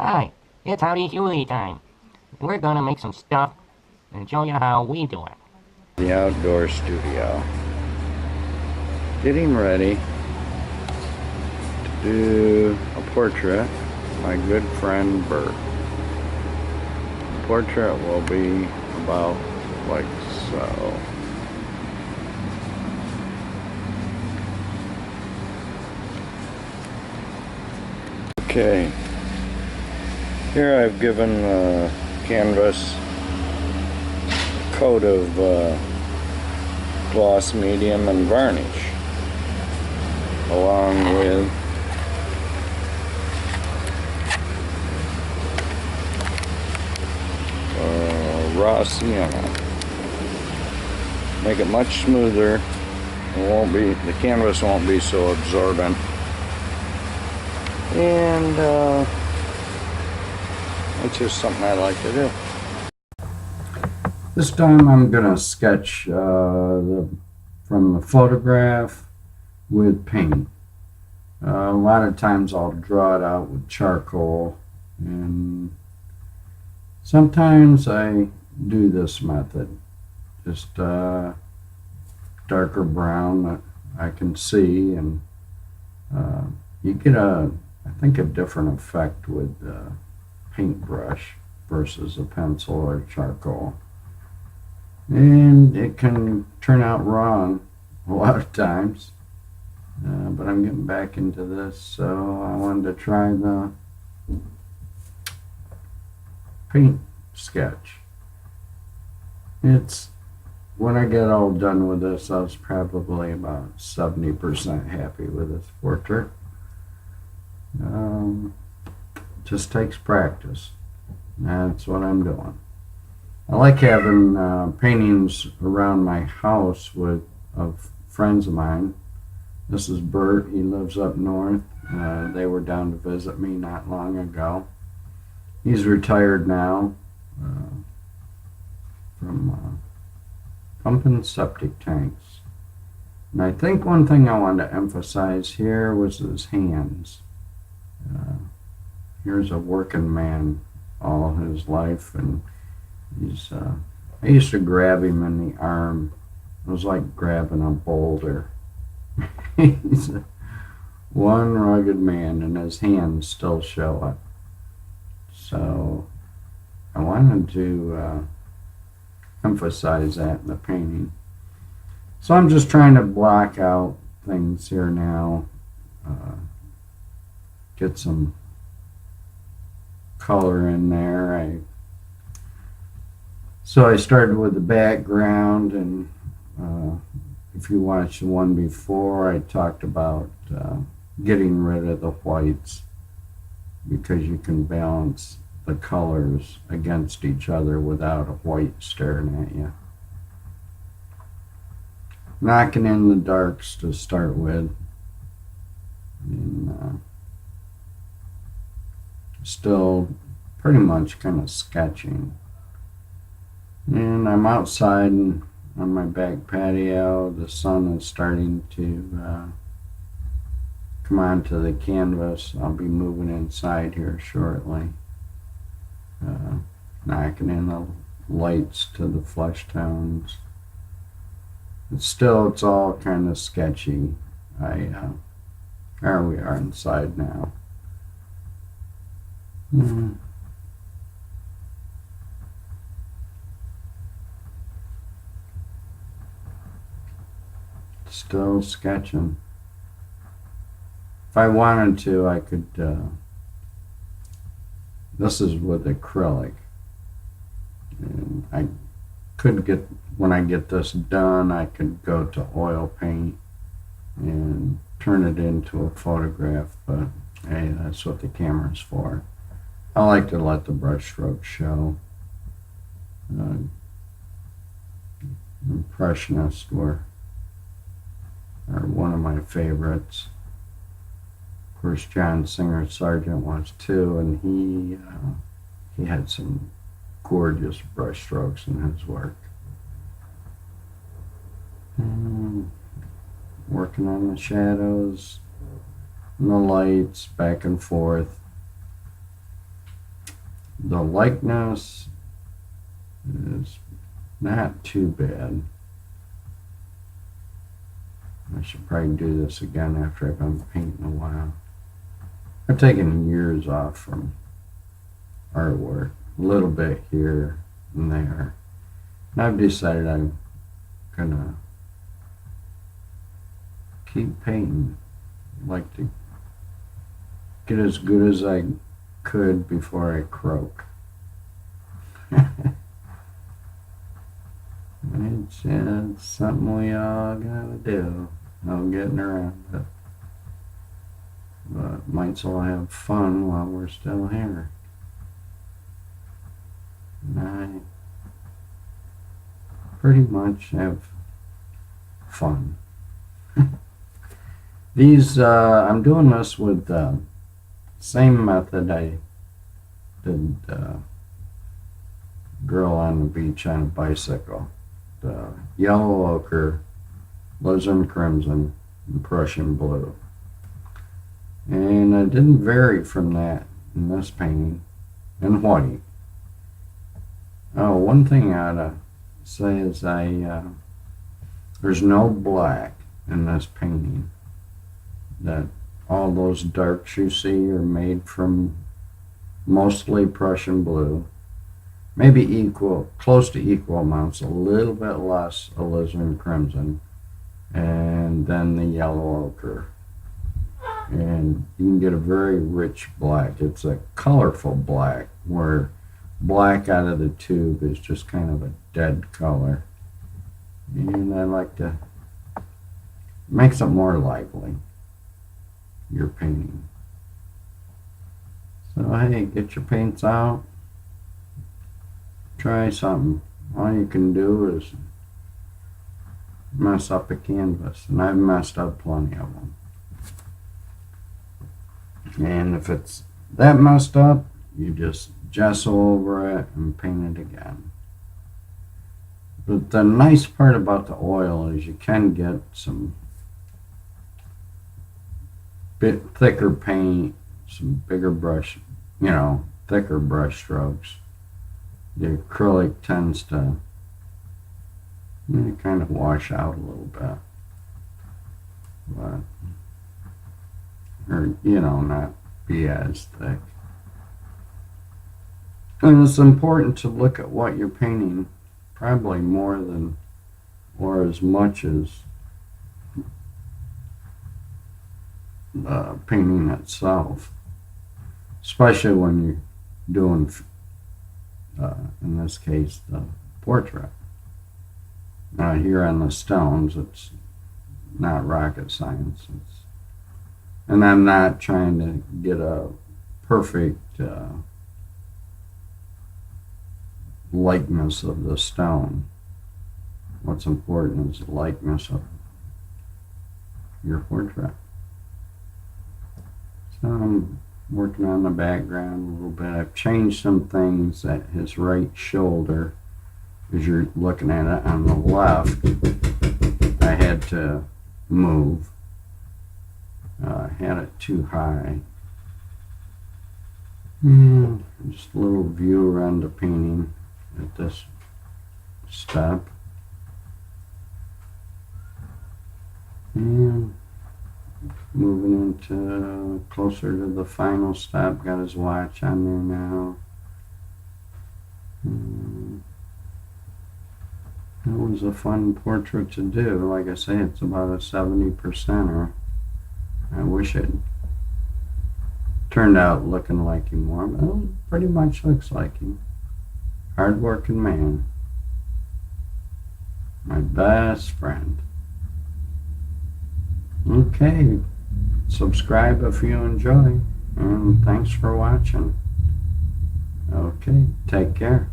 Hi, it's Howdy Hughey time. We're gonna make some stuff and show you how we do it. The outdoor studio. Getting ready to do a portrait of my good friend Bert. The portrait will be about like so. Okay, here I've given the canvas a coat of gloss medium and varnish, along with raw sienna. Make it much smoother. The canvas won't be so absorbent. And it's just something I like to do. This time I'm gonna sketch from the photograph with paint. A lot of times I'll draw it out with charcoal, and sometimes I do this method, just darker brown that I can see, and you get I think a different effect with paintbrush versus a pencil or charcoal. And it can turn out wrong a lot of times, but I'm getting back into this, so I wanted to try the paint sketch. When I get all done with this, I was probably about 70% happy with this portrait. Just takes practice. That's what I'm doing. I like having paintings around my house of friends of mine. This is Bert. He lives up north. They were down to visit me not long ago. He's retired now from pumping septic tanks. And I think one thing I wanted to emphasize here was his hands. Here's a working man all his life, and I used to grab him in the arm. It was like grabbing a boulder. He's one rugged man, and his hands still show up. So I wanted to emphasize that in the painting. So I'm just trying to block out things here now, get some color in there. So I started with the background, and if you watched the one before, I talked about getting rid of the whites, because you can balance the colors against each other without a white staring at you. Knocking in the darks to start with, and still pretty much kind of sketching. And I'm outside on my back patio. The sun is starting to come onto the canvas. I'll be moving inside here shortly, knocking in the lights to the flesh tones. It's all kind of sketchy. There we are inside now. Still sketching. If I wanted to, I could, this is with acrylic. And I could when I get this done, I could go to oil paint and turn it into a photograph, but hey, that's what the camera's for. I like to let the brush strokes show. Impressionists are one of my favorites. Of course, John Singer Sargent was too, and he had some gorgeous brush strokes in his work. Working on the shadows and the lights back and forth. the likeness is not too bad. I should probably do this again after I've been painting a while. I've taken years off from artwork, a little bit here and there. And I've decided I'm gonna keep painting. I'd like to get as good as I could before I croak. It's something we all gotta do. No getting around it. But might as well have fun while we're still here. And I pretty much have fun. These, I'm doing this with the same method I did Girl on the Beach on a Bicycle. The yellow ochre, alizarin crimson, and Prussian blue. And I didn't vary from that in this painting, and white. Oh, one thing I ought to say is there's no black in this painting. That all those darks you see are made from mostly Prussian blue. Maybe equal, close to equal amounts, a little bit less alizarin crimson, and then the yellow ochre. And you can get a very rich black. It's a colorful black, where black out of the tube is just kind of a dead color. And I like to make it more lively, your painting. So hey, get your paints out. Try something. All you can do is mess up a canvas, and I've messed up plenty of them. And if it's that messed up, you just gesso over it and paint it again. But the nice part about the oil is you can get some bit thicker paint, some bigger brush, thicker brush strokes. The acrylic tends to kind of wash out a little bit, but not be as thick. And it's important to look at what you're painting, probably more than or as much as the painting itself, especially when you're doing in this case the portrait. Here on the stones, it's not rocket science. And I'm not trying to get a perfect likeness of the stone. What's important is the likeness of your portrait. So I'm working on the background a little bit. I've changed some things at his right shoulder. As you're looking at it on the left, I had to move. I had it too high. Just a little view around the painting at this step. And moving into closer to the final step. Got his watch on there now. That was a fun portrait to do. Like I say, it's about a 70%er. I wish it turned out looking like him more, but it pretty much looks like him. Hard-working man. My best friend. Okay, subscribe if you enjoy, and thanks for watching. Okay, take care.